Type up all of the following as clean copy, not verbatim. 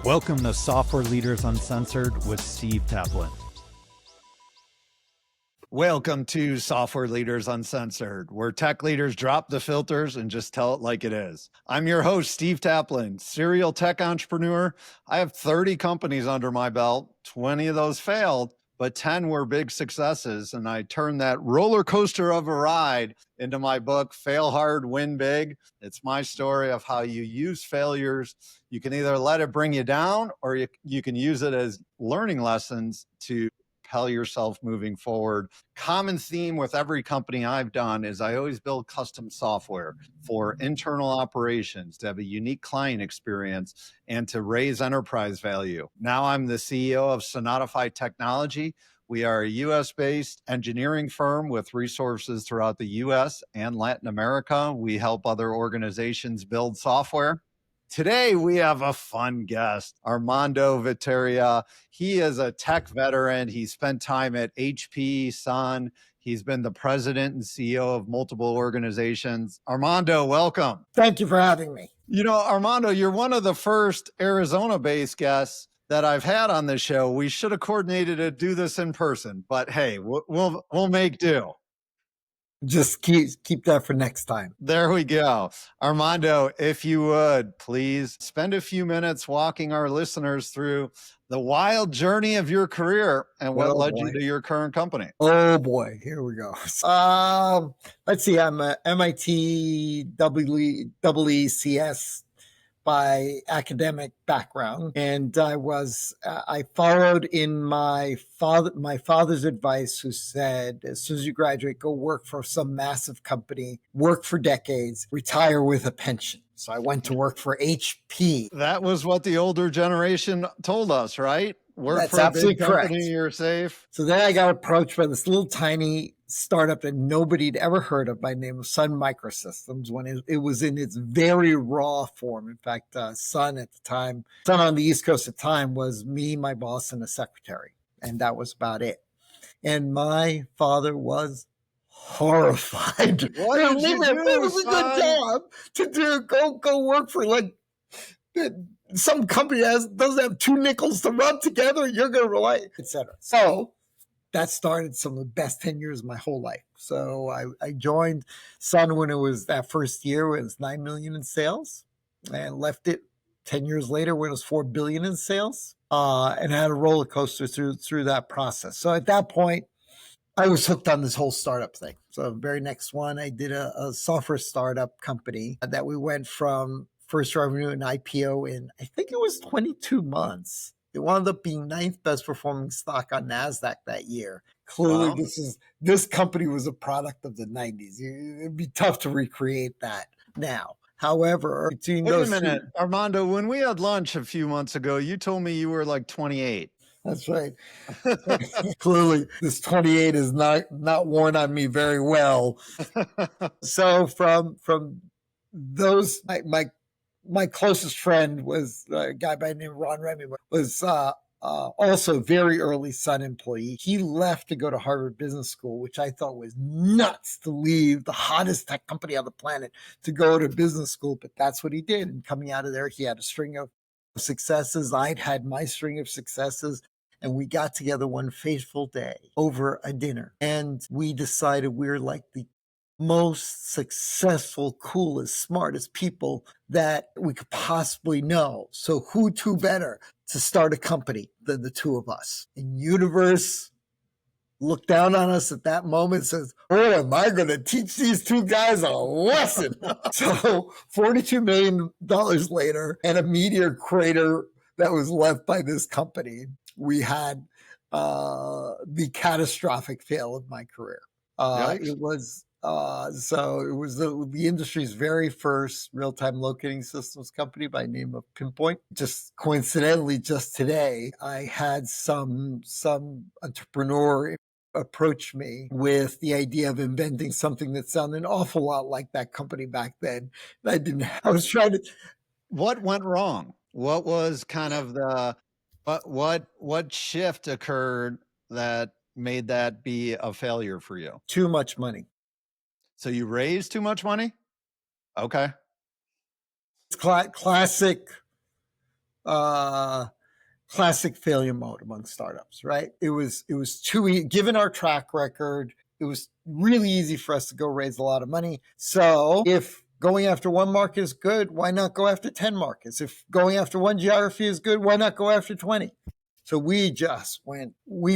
Welcome to Software Leaders Uncensored with Steve Taplin. Welcome to Software Leaders Uncensored, where tech leaders drop the filters and just tell it like it is. I'm your host, Steve Taplin, serial tech entrepreneur. I have 30 companies under my belt. 20 of those failed, but 10 were big successes. And I turned that roller coaster of a ride into my book, Fail Hard, Win Big. It's my story of how you use failures. You can either let it bring you down, or you can use it as learning lessons to propel yourself moving forward. Common theme with every company I've done is I always build custom software for internal operations to have a unique client experience and to raise enterprise value. Now I'm the CEO of Sonatify Technology. We are a US-based engineering firm with resources throughout the US and Latin America. We help other organizations build software. Today, we have a fun guest, Armando Viteri. He is a tech veteran. He spent time at HP, Sun. He's been the president and CEO of multiple organizations. Armando, welcome. Thank you for having me. You know, Armando, you're one of the first Arizona-based guests that I've had on this show. We should have coordinated to do this in person, but hey, we'll make do. Just keep that for next time. There we go. Armando, if you would, please spend a few minutes walking our listeners through the wild journey of your career and what led you to your current company. Oh boy, here we go. Let's see, I'm a MIT EECS by academic background, and I followed in my father's advice, who said, as soon as you graduate, go work for some massive company, work for decades, retire with a pension. So I went to work for HP. That was what the older generation told us, right? Work That's for a absolutely big company, correct. You're safe. So then I got approached by this little tiny startup that nobody had ever heard of by the name of Sun Microsystems when it was in its very raw form. In fact, Sun on the East Coast at the time was me, my boss, and a secretary. And that was about it. And my father was horrified. What did you do, it was a good job to do. Go work for some company that doesn't have two nickels to rub together. You're going to rely, etc. So that started some of the best 10 years of my whole life. So I joined Sun when it was that first year when it was 9 million in sales, and left it 10 years later when it was 4 billion in sales, and had a roller coaster through that process. So at that point, I was hooked on this whole startup thing. So the very next one, I did a software startup company that we went from first revenue and IPO in, I think it was 22 months. It wound up being 9th best performing stock on NASDAQ that year. Clearly, wow. This company was a product of the 90s. It'd be tough to recreate that now. However, wait a minute, Armando, when we had lunch a few months ago, you told me you were like 28. That's right. Clearly, this 28 is not worn on me very well. So from those, my closest friend was a guy by the name of Ron Remy, was also a very early Sun employee. He left to go to Harvard Business School, which I thought was nuts, to leave the hottest tech company on the planet to go to business school. But that's what he did. And coming out of there, he had a string of successes. I'd had my string of successes. And we got together one fateful day over a dinner. And we decided we were like the most successful, coolest, smartest people that we could possibly know. So who two better to start a company than the two of us? And universe looked down on us at that moment and says, oh, am I going to teach these two guys a lesson? So $42 million later, and a meteor crater that was left by this company, we had the catastrophic fail of my career. It was the industry's very first real-time locating systems company by the name of Pinpoint. Just coincidentally, just today, I had some entrepreneur approach me with the idea of inventing something that sounded an awful lot like that company back then. I was trying to. What went wrong? What was kind of what shift occurred that made that be a failure for you? Too much money. So you raised too much money? Okay. Classic classic failure mode among startups, right? It was too easy. Given our track record, it was really easy for us to go raise a lot of money. So if going after one market is good, why not go after 10 markets? If going after one geography is good, why not go after 20? So we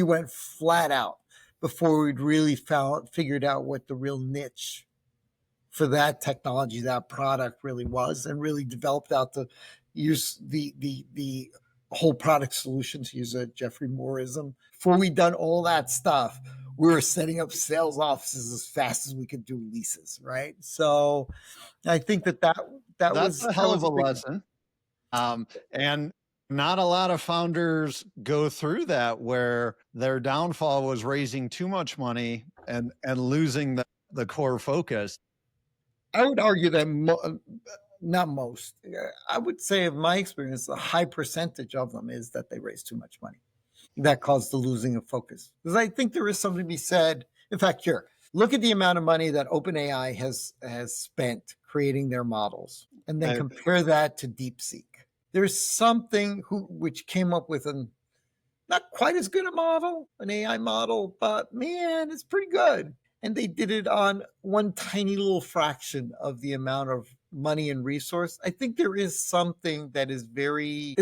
went flat out before we'd really figured out what the real niche for that technology, that product really was, and really developed out the whole product solution, to use a Jeffrey Mooreism. Before we'd done all that stuff, we were setting up sales offices as fast as we could do leases, right? So I think that's a hell of a lesson. And not a lot of founders go through that, where their downfall was raising too much money and losing the core focus. I would argue that not most. I would say, of my experience, a high percentage of them is that they raise too much money. That caused the losing of focus. Because I think there is something to be said. In fact, here, look at the amount of money that OpenAI has spent creating their models, and then compare that to DeepSeek. There's something which came up with not quite as good a model, an AI model, but man, it's pretty good. And they did it on one tiny little fraction of the amount of money and resource. I think there is something that is very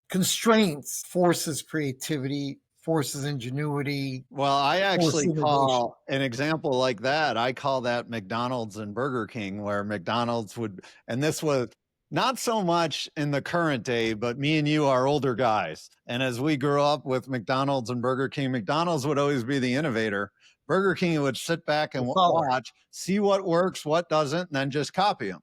constraints forces creativity, forces ingenuity. Well, I actually call an example like that. I call that McDonald's and Burger King, where McDonald's and this was not so much in the current day, but me and you are older guys. And as we grew up with McDonald's and Burger King, McDonald's would always be the innovator. Burger King would sit back and watch, see what works, what doesn't, and then just copy them.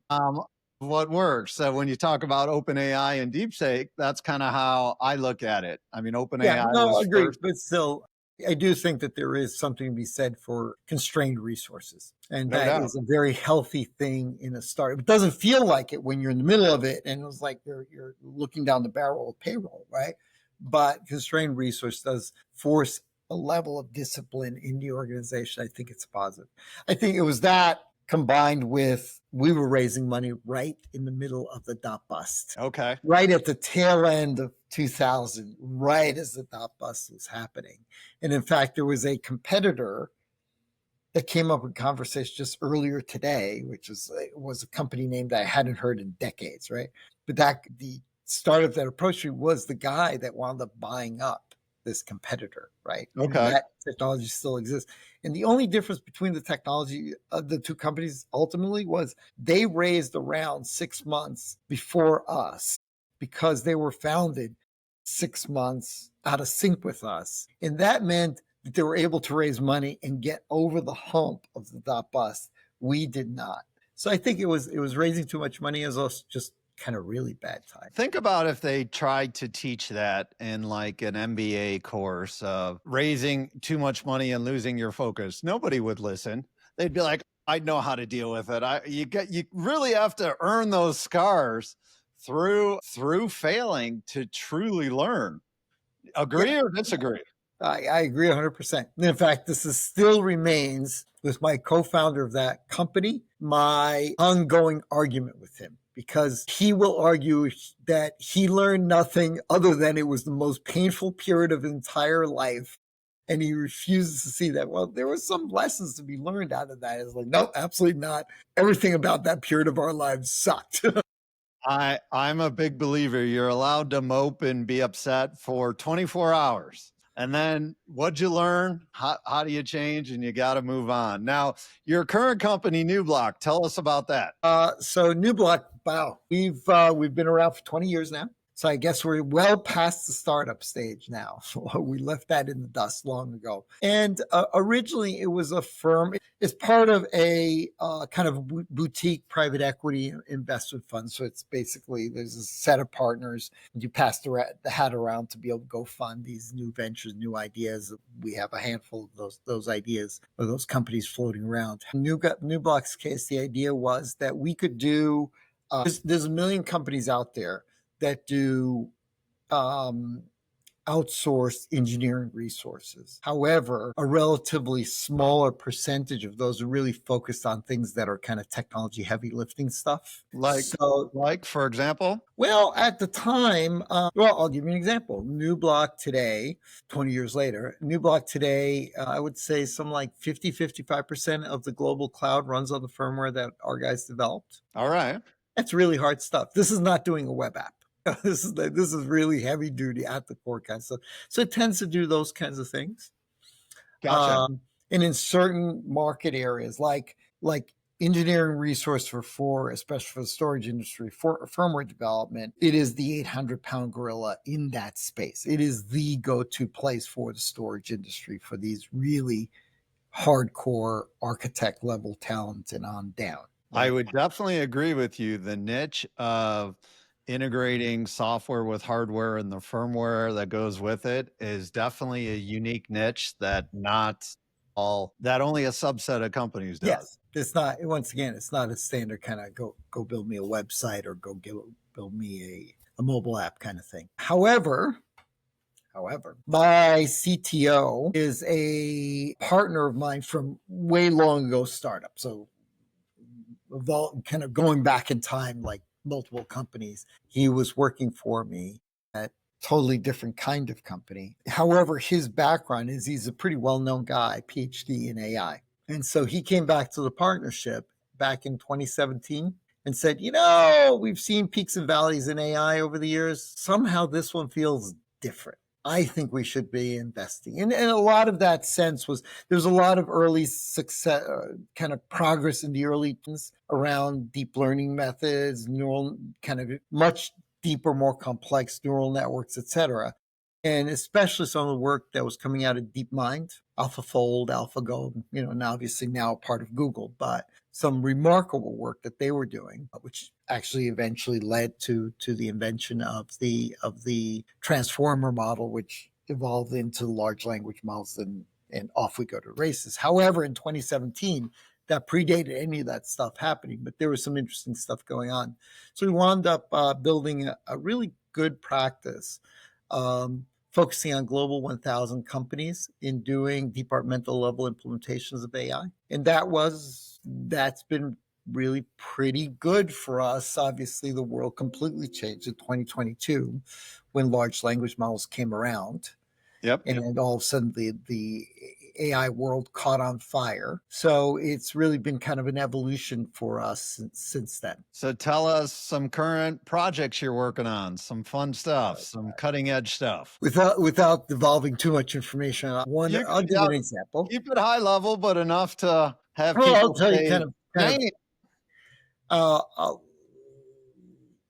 What works. So when you talk about OpenAI and DeepSeek, that's kind of how I look at it. I mean, OpenAI was agreed, first. but still, I do think that there is something to be said for constrained resources. And that is a very healthy thing in a startup. It doesn't feel like it when you're in the middle of it and it's like you're looking down the barrel of payroll, right? But constrained resource does force a level of discipline in the organization. I think it's positive. I think it was that combined with we were raising money right in the middle of the dot bust. Okay. Right at the tail end of 2000, right as the dot bust was happening. And in fact, there was a competitor that came up in conversation just earlier today, which was a company name that I hadn't heard in decades, right? But the startup that approached me was the guy that wound up buying up this competitor, right? Okay. And that technology still exists. And the only difference between the technology of the two companies ultimately was they raised around 6 months before us because they were founded 6 months out of sync with us. And that meant that they were able to raise money and get over the hump of the dot bust. We did not. So I think it was raising too much money as us just kind of really bad time. Think about if they tried to teach that in like an MBA course of raising too much money and losing your focus. Nobody would listen. They'd be like, I know how to deal with it. You really have to earn those scars through failing to truly learn. Agree or disagree? I agree 100%. In fact, this still remains, with my co-founder of that company, my ongoing argument with him, because he will argue that he learned nothing other than it was the most painful period of his entire life. And he refuses to see that. Well, there were some lessons to be learned out of that. It's like, no, absolutely not. Everything about that period of our lives sucked. I'm a big believer. You're allowed to mope and be upset for 24 hours. And then what'd you learn? How do you change? And you got to move on. Now, your current company, Neubloc, tell us about that. So Neubloc, wow, we've been around for 20 years now. So I guess we're well past the startup stage now. We left that in the dust long ago. And originally it was a firm. It's part of a kind of boutique private equity investment fund. So it's basically, there's a set of partners. You pass the hat around to be able to go fund these new ventures, new ideas. We have a handful of those ideas or those companies floating around. Neubloc's case, the idea was that we could do, there's a million companies out there that do outsourced engineering resources. However, a relatively smaller percentage of those are really focused on things that are kind of technology heavy lifting stuff. Like for example? Well, at the time, I'll give you an example. Neubloc today, 20 years later, Neubloc today, I would say some like 55% of the global cloud runs on the firmware that our guys developed. All right. That's really hard stuff. This is not doing a web app. This is really heavy duty at the core kind of stuff. So it tends to do those kinds of things. Gotcha. And in certain market areas, like engineering resource for especially for the storage industry, for firmware development, it is the 800-pound gorilla in that space. It is the go-to place for the storage industry for these really hardcore architect level talent and on down. Right? I would definitely agree with you. The niche of integrating software with hardware and the firmware that goes with it is definitely a unique niche that only a subset of companies does. Yes, it's not. Once again, it's not a standard kind of go build me a website or build me a mobile app kind of thing. However, my CTO is a partner of mine from way long ago startup. So kind of going back in time, like multiple companies. He was working for me at totally different kind of company. However, his background is he's a pretty well-known guy, PhD in AI. And so he came back to the partnership back in 2017 and said, we've seen peaks and valleys in AI over the years. Somehow this one feels different. I think we should be investing. And a lot of that sense was there's a lot of early success, kind of progress in the early things around deep learning methods, neural kind of much deeper, more complex neural networks, et cetera. And especially some of the work that was coming out of DeepMind, AlphaFold, AlphaGo, and obviously now part of Google, but some remarkable work that they were doing, which actually eventually led to the invention of the transformer model, which evolved into large language models, and off we go to races. However, in 2017, that predated any of that stuff happening, but there was some interesting stuff going on. So we wound up building a really good practice, focusing on global 1,000 companies in doing departmental level implementations of AI. And that's been really pretty good for us. Obviously, the world completely changed in 2022 when large language models came around. Yep. And all of a sudden the AI world caught on fire. So it's really been kind of an evolution for us since then. So tell us some current projects you're working on, some fun stuff, some cutting edge stuff. Without devolving too much information, I'll give you an example. Keep it high level, but enough to have people I'll tell you kind of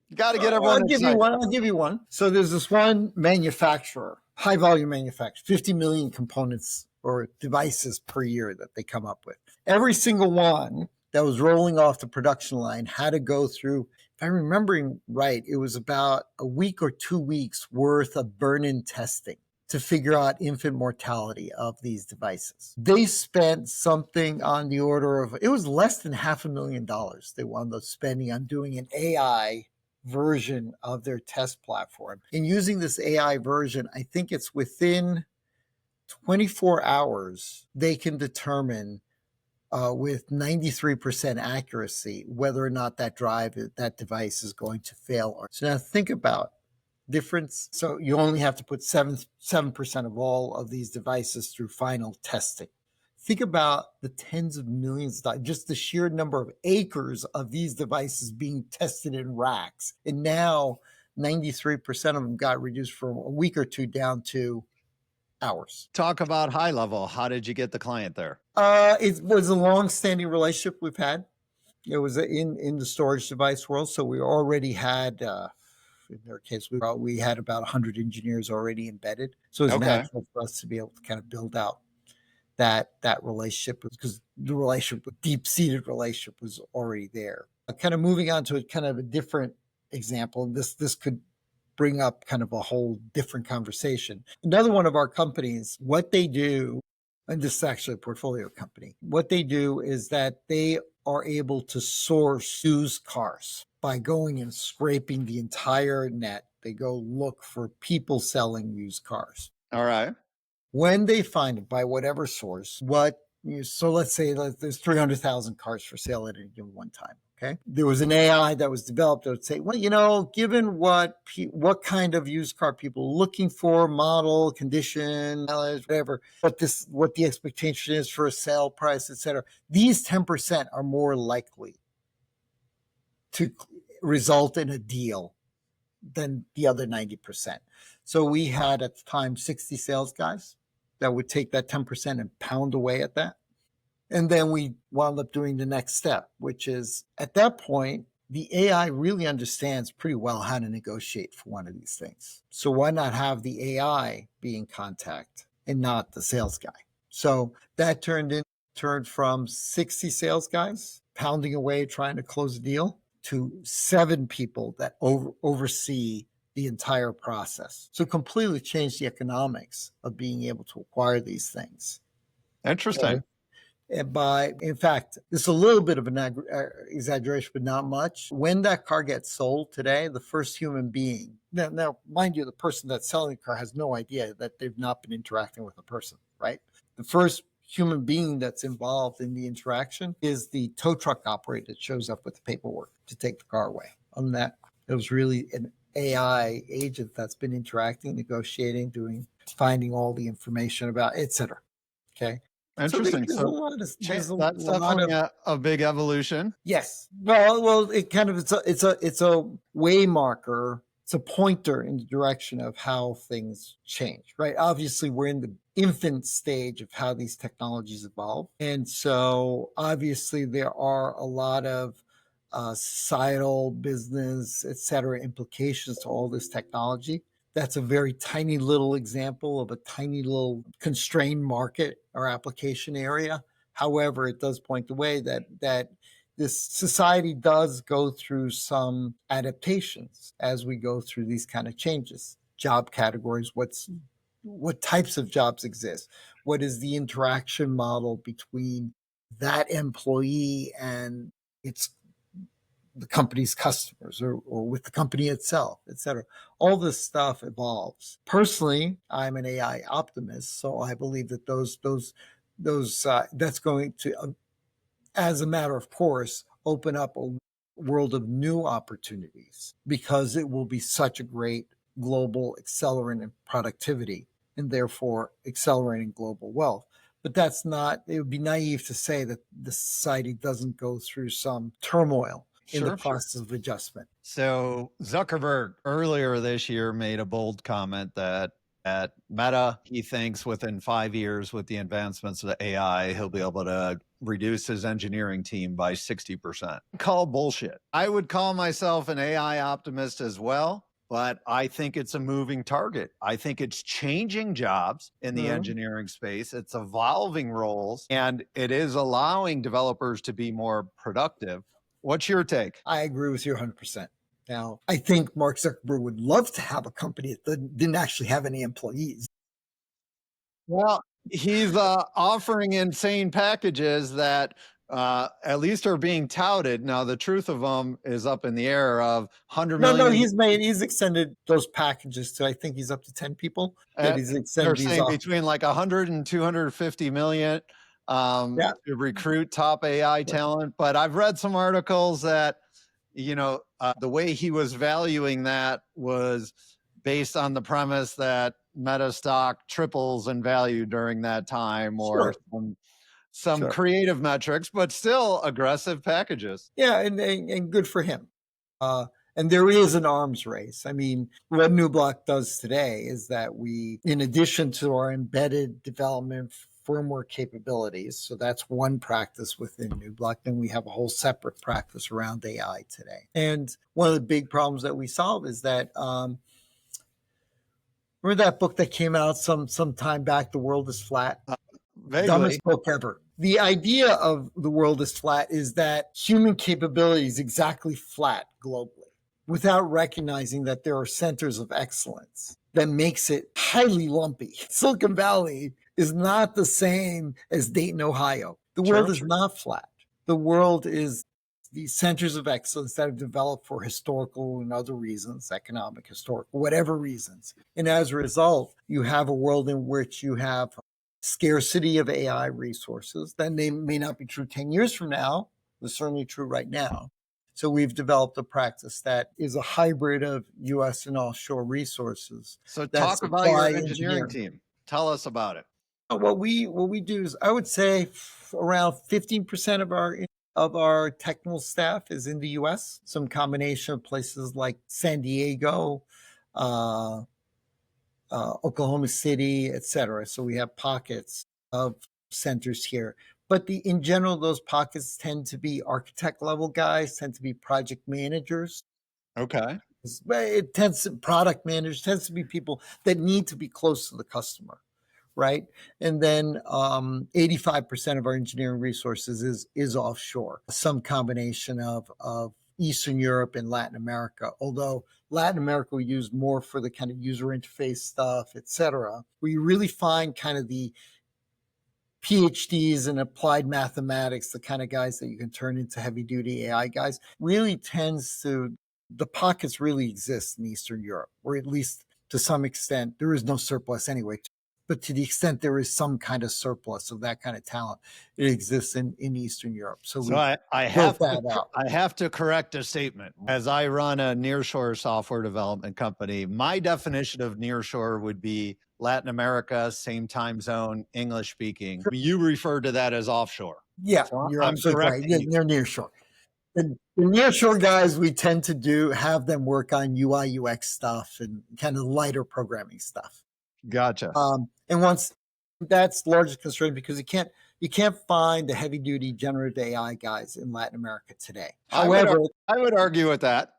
you got to get everyone excited. I'll give you one. So there's this one manufacturer, high volume manufacturer, 50 million components or devices per year that they come up with. Every single one that was rolling off the production line had to go through, if I'm remembering right, it was about a week or 2 weeks worth of burn-in testing to figure out infant mortality of these devices. They spent something on the order of, it was less than $500,000 they wound up spending on doing an AI version of their test platform. And using this AI version, I think it's within 24 hours, they can determine with 93% accuracy whether or not that device is going to fail. So now think about difference. So you only have to put 7% of all of these devices through final testing. Think about the tens of millions, just the sheer number of acres of these devices being tested in racks. And now 93% of them got reduced from a week or two down to hours. Talk about high level. How did you get the client there? It was a long-standing relationship we've had. It was in the storage device world. So we already had, in their case, we had about 100 engineers already embedded. So it was natural for us to be able to kind of build out that relationship, because the deep-seated relationship was already there. Kind of moving on to a kind of a different example. This could bring up kind of a whole different conversation. Another one of our companies, what they do, and this is actually a portfolio company, what they do is that they are able to source used cars by going and scraping the entire net They go look for people selling used cars. All right. When they find it, by whatever source, so let's say there's 300,000 cars for sale at any given one time. Okay. There was an AI that was developed that would say, well, given what kind of used car people are looking for, model, condition, mileage, whatever, what the expectation is for a sale price, et cetera, these 10% are more likely to result in a deal than the other 90%. So we had at the time 60 sales guys that would take that 10% and pound away at that. And then we wound up doing the next step, which is at that point, the AI really understands pretty well how to negotiate for one of these things. So why not have the AI be in contact and not the sales guy? So that turned from 60 sales guys pounding away trying to close a deal to 7 people that oversee the entire process. So completely changed the economics of being able to acquire these things. Interesting. In fact, this is a little bit of an exaggeration, but not much. When that car gets sold today, the first human being, now mind you, the person that's selling the car has no idea that they've not been interacting with a person, right? The first human being that's involved in the interaction is the tow truck operator that shows up with the paperwork to take the car away. On that, it was really an AI agent that's been interacting, negotiating, finding all the information about, et cetera. Okay. Interesting. So that's definitely a big evolution. Yes. Well, it kind of it's a way marker. It's a pointer in the direction of how things change, right? Obviously, we're in the infant stage of how these technologies evolve, and so obviously there are a lot of societal, business, et cetera, implications to all this technology. That's a very tiny little example of a tiny little constrained market or application area. However, it does point the way that this society does go through some adaptations as we go through these kind of changes. Job categories, what types of jobs exist? What is the interaction model between that employee and the company's customers or with the company itself, et cetera. All this stuff evolves. Personally, I'm an AI optimist, so I believe that that's going to, as a matter of course, open up a world of new opportunities because it will be such a great global accelerant in productivity and therefore accelerating global wealth. But it would be naive to say that the society doesn't go through some turmoil in the process of adjustment. So Zuckerberg earlier this year made a bold comment that at Meta, he thinks within 5 years with the advancements of the AI, he'll be able to reduce his engineering team by 60%. Call bullshit. I would call myself an AI optimist as well, but I think it's a moving target. I think it's changing jobs in the engineering space. It's evolving roles, and it is allowing developers to be more productive. What's your take? I agree with you 100%. Now, I think Mark Zuckerberg would love to have a company that didn't actually have any employees. Well, he's offering insane packages that at least are being touted. Now, the truth of them is up in the air of 100 million. No, he's extended those packages to, I think he's up to 10 people. That he's extended they're saying between like 100 and 250 million. To recruit top AI talent. But I've read some articles that, the way he was valuing that was based on the premise that Meta stock triples in value during that time or some creative metrics, but still aggressive packages. Yeah, and good for him. And there is an arms race. I mean, what Neubloc does today is that we, in addition to our embedded development firmware capabilities, so that's one practice within Neubloc, then we have a whole separate practice around AI today. And one of the big problems that we solve is that, remember that book that came out some time back, The World is Flat? Vaguely. Dumbest book ever. The idea of the world is flat is that human capability is exactly flat globally without recognizing that there are centers of excellence that makes it highly lumpy. Silicon Valley is not the same as Dayton, Ohio. The world is not flat. The world is these centers of excellence that have developed for historical and other reasons, economic, historical, whatever reasons. And as a result, you have a world in which you have scarcity of AI resources. That may not be true 10 years from now, but certainly true right now. So we've developed a practice that is a hybrid of U.S. and offshore resources. So talk about your engineering team. Tell us about it. What we do is, I would say, around 15% of our technical staff is in the U.S. Some combination of places like San Diego, Oklahoma City, etc. So we have pockets of centers here. But in general, those pockets tend to be architect level guys, tend to be project managers. Okay. It tends to product managers, tends to be people that need to be close to the customer, right? And then 85% of our engineering resources is offshore, some combination of Eastern Europe and Latin America, although Latin America we use more for the kind of user interface stuff, et cetera, where you really find kind of the PhDs in applied mathematics, the kind of guys that you can turn into heavy duty AI guys, really tends to, the pockets really exist in Eastern Europe, or at least to some extent, there is no surplus anyway. But to the extent there is some kind of surplus of that kind of talent, it exists in Eastern Europe. So I have to correct a statement. As I run a nearshore software development company, my definition of nearshore would be Latin America, same time zone, English speaking. You refer to that as offshore. Yeah, so you're absolutely right. They're nearshore. The nearshore guys, we tend to have them work on UI UX stuff and kind of lighter programming stuff. Gotcha. And once that's largely constrained because you can't find the heavy duty generative AI guys in Latin America today. However, I would argue with that.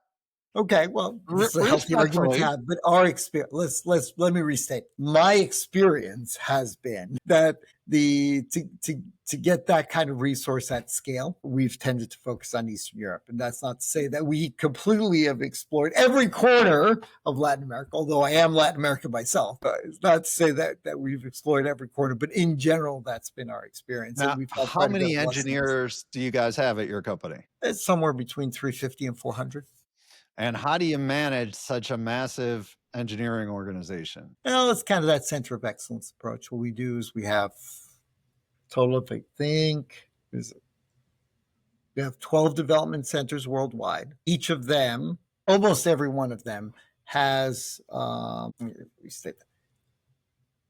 Okay, well, it's a healthy argument to have, but our experience, let me restate. My experience has been that to get that kind of resource at scale, we've tended to focus on Eastern Europe. And that's not to say that we completely have explored every corner of Latin America, although I am Latin American myself. It's not to say that we've explored every corner, but in general, that's been our experience. Now, how many engineers do you guys have at your company? It's somewhere between 350 and 400. And how do you manage such a massive engineering organization? Well, it's kind of that center of excellence approach. What we do is we have total of, I think, we have 12 development centers worldwide. Each of them, almost every one of them, has,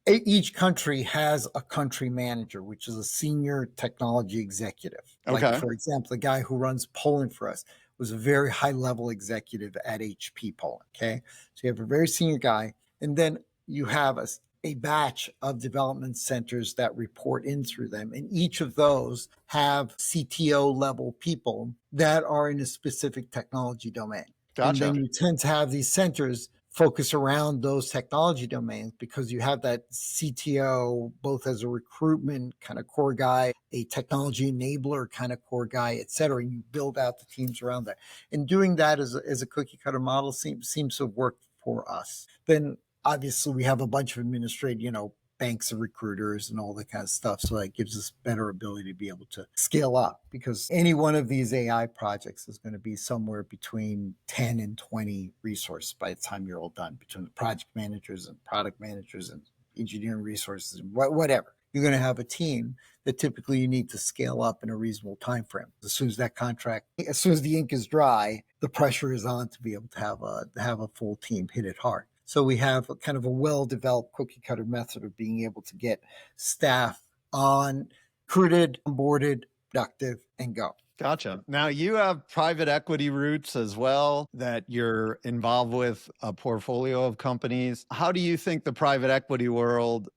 each country has a country manager, which is a senior technology executive. Okay. Like, for example, the guy who runs Poland for us was a very high-level executive at HP Poland, okay? So you have a very senior guy, and then you have a batch of development centers that report in through them, and each of those have CTO-level people that are in a specific technology domain. Gotcha. And then you tend to have these centers focus around those technology domains because you have that CTO both as a recruitment kind of core guy, a technology enabler kind of core guy, et cetera. And you build out the teams around that. And doing that as a cookie cutter model seems to have worked for us. Then obviously we have a bunch of administrative, banks of recruiters and all that kind of stuff. So that gives us better ability to be able to scale up because any one of these AI projects is going to be somewhere between 10 and 20 resources by the time you're all done, between the project managers and product managers and engineering resources and whatever. You're going to have a team that typically you need to scale up in a reasonable time frame. As soon as the ink is dry, the pressure is on to be able to have a full team hit it hard. So we have kind of a well-developed cookie cutter method of being able to get staff recruited, onboarded, productive, and go. Gotcha. Now you have private equity roots as well that you're involved with a portfolio of companies. How do you think the private equity world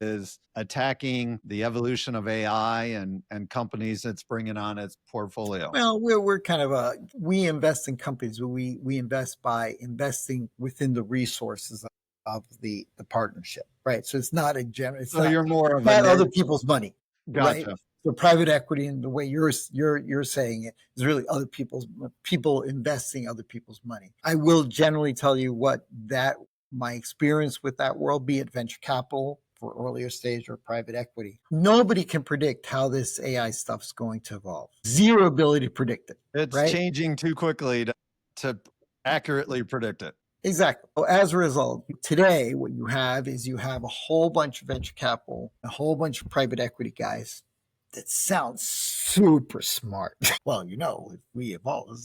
is attacking the evolution of AI and companies it's bringing on its portfolio? Well, we're kind of we invest in companies, but we invest by investing within the resources of the partnership, right? So it's not a general. So you're more of not other people's money, Gotcha. Right? So private equity, and the way you're saying it, is really other people investing other people's money. I will generally tell you my experience with that world, be it venture capital for earlier stage or private equity. Nobody can predict how this AI stuff's going to evolve. Zero ability to predict it. It's right? changing too quickly to accurately predict it. Exactly. So as a result, today, what you have is you have a whole bunch of venture capital, a whole bunch of private equity guys that sound super smart. Well, if we evolve,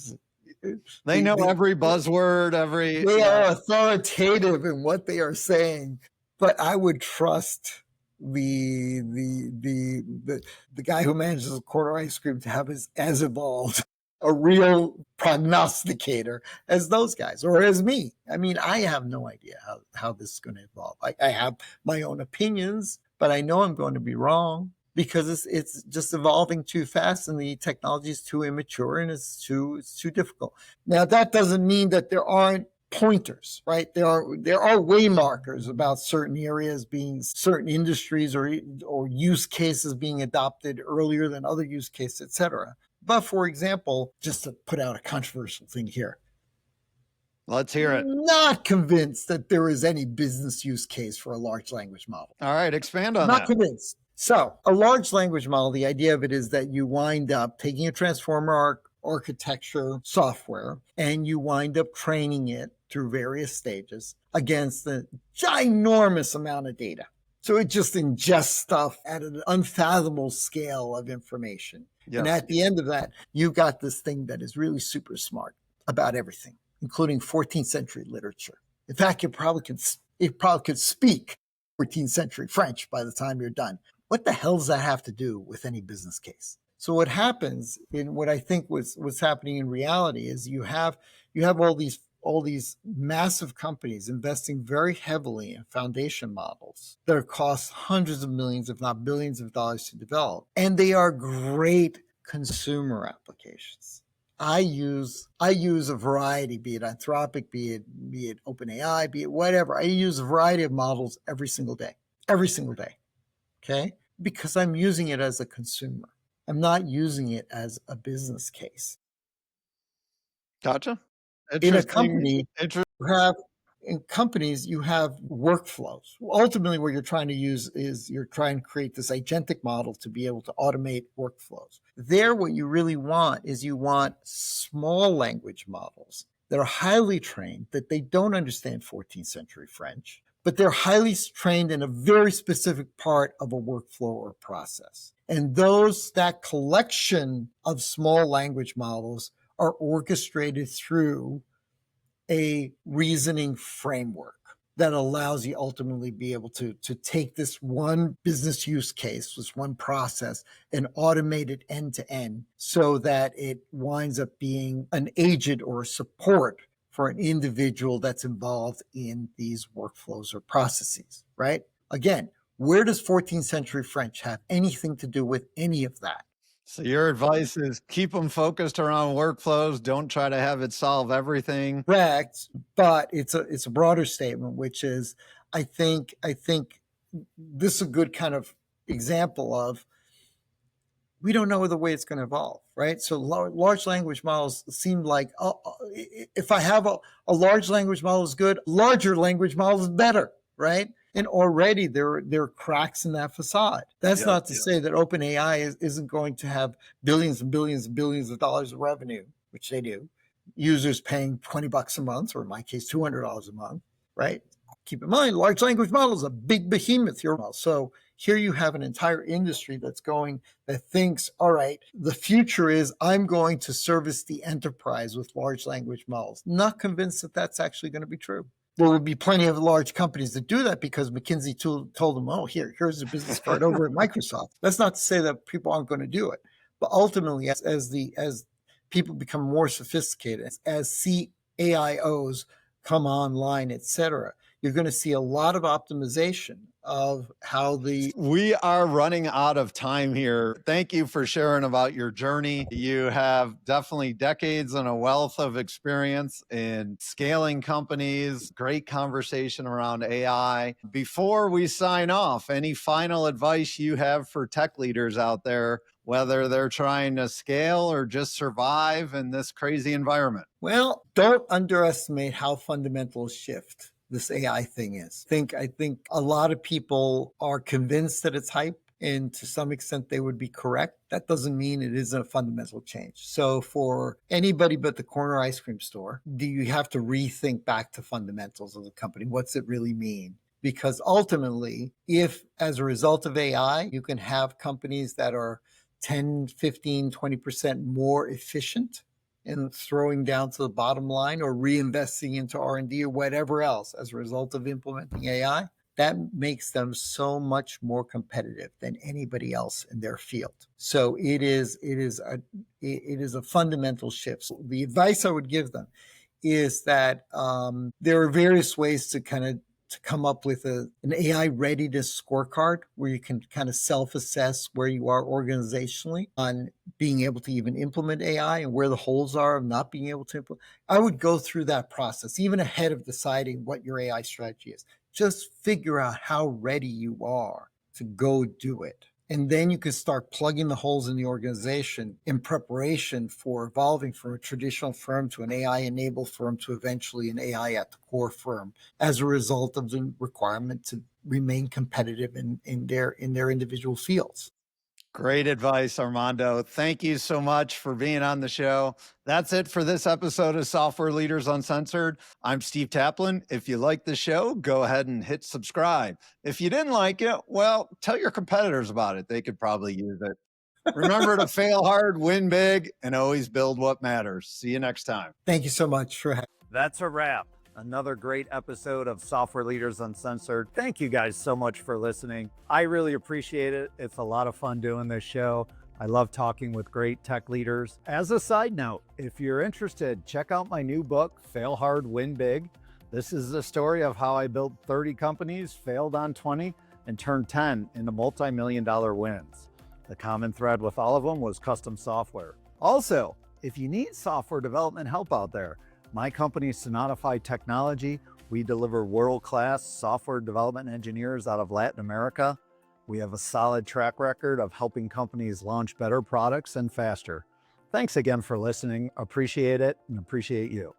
They know every buzzword, they are authoritative in what they are saying. But I would trust the guy who manages a quarter ice cream to have as evolved a real prognosticator as those guys or as me. I mean, I have no idea how this is going to evolve. I have my own opinions, but I know I'm going to be wrong because it's just evolving too fast and the technology is too immature and it's too difficult. Now, that doesn't mean that there aren't pointers, right? There are way markers about certain areas being certain industries or use cases being adopted earlier than other use cases, et cetera. But for example, just to put out a controversial thing here. Let's hear it. Not convinced that there is any business use case for a large language model. All right, expand on that. Not convinced. So a large language model, the idea of it is that you wind up taking a transformer architecture software and you wind up training it through various stages against a ginormous amount of data. So it just ingests stuff at an unfathomable scale of information. Yes. And at the end of that, you've got this thing that is really super smart about everything, including 14th century literature. In fact, it probably could speak 14th century French by the time you're done. What the hell does that have to do with any business case? So what happens in what I think was happening in reality is you have all these massive companies investing very heavily in foundation models that cost hundreds of millions, if not billions of dollars to develop. And they are great consumer applications. I use a variety, be it Anthropic, be it OpenAI, be it whatever. I use a variety of models every single day, okay? Because I'm using it as a consumer. I'm not using it as a business case. Gotcha. In a company, you have workflows. Ultimately, what you're trying to use is you're trying to create this agentic model to be able to automate workflows. There, what you really want is you want small language models that are highly trained, that they don't understand 14th century French, but they're highly trained in a very specific part of a workflow or process. And that collection of small language models are orchestrated through a reasoning framework that allows you ultimately be able to take this one business use case, this one process, and automate it end to end so that it winds up being an agent or a support for an individual that's involved in these workflows or processes, right? Again, where does 14th century French have anything to do with any of that? So your advice is keep them focused around workflows. Don't try to have it solve everything. Correct, but it's a broader statement, which is I think this is a good kind of example of we don't know the way it's going to evolve, right? So large language models seem like if I have a large language model is good, larger language model is better, right? And already there are cracks in that facade. That's not to say that OpenAI isn't going to have billions and billions and billions of dollars of revenue, which they do. Users paying $20 a month, or in my case, $200 a month, right? Keep in mind, large language models, a big behemoth here. So here you have an entire industry that thinks, all right, the future is I'm going to service the enterprise with large language models. Not convinced that that's actually going to be true. There will be plenty of large companies that do that because McKinsey told them, oh, here's a business card over at Microsoft. That's not to say that people aren't going to do it. But ultimately, as people become more sophisticated, as CAIOs come online, et cetera, you're going to see a lot of optimization of how We are running out of time here. Thank you for sharing about your journey. You have definitely decades and a wealth of experience in scaling companies. Great conversation around AI. Before we sign off, any final advice you have for tech leaders out there, whether they're trying to scale or just survive in this crazy environment? Well, don't underestimate how fundamentals shift. this AI thing is. I think a lot of people are convinced that it's hype, and to some extent they would be correct. That doesn't mean it isn't a fundamental change. So for anybody but the corner ice cream store, do you have to rethink back to fundamentals of the company? What's it really mean? Because ultimately, if as a result of AI, you can have companies that are 10, 15, 20% more efficient in throwing down to the bottom line or reinvesting into R&D or whatever else as a result of implementing AI, that makes them so much more competitive than anybody else in their field. So it is a fundamental shift. So the advice I would give them is that there are various ways to come up with an AI readiness scorecard where you can kind of self-assess where you are organizationally on being able to even implement AI and where the holes are of not being able to implement. I would go through that process even ahead of deciding what your AI strategy is. Just figure out how ready you are to go do it. And then you can start plugging the holes in the organization in preparation for evolving from a traditional firm to an AI-enabled firm to eventually an AI at the core firm as a result of the requirement to remain competitive in their individual fields. Great advice, Armando. Thank you so much for being on the show. That's it for this episode of Software Leaders Uncensored. I'm Steve Taplin. If you like the show, go ahead and hit subscribe. If you didn't like it, well, tell your competitors about it. They could probably use it. Remember to fail hard, win big, and always build what matters. See you next time. Thank you so much for having me. That's a wrap. Another great episode of Software Leaders Uncensored. Thank you guys so much for listening. I really appreciate it. It's a lot of fun doing this show. I love talking with great tech leaders. As a side note, if you're interested, check out my new book, Fail Hard, Win Big. This is the story of how I built 30 companies, failed on 20, and turned 10 into multi-million-dollar wins. The common thread with all of them was custom software. Also, if you need software development help out there, my company, Sonatify Technology, we deliver world-class software development engineers out of Latin America. We have a solid track record of helping companies launch better products and faster. Thanks again for listening. Appreciate it and appreciate you.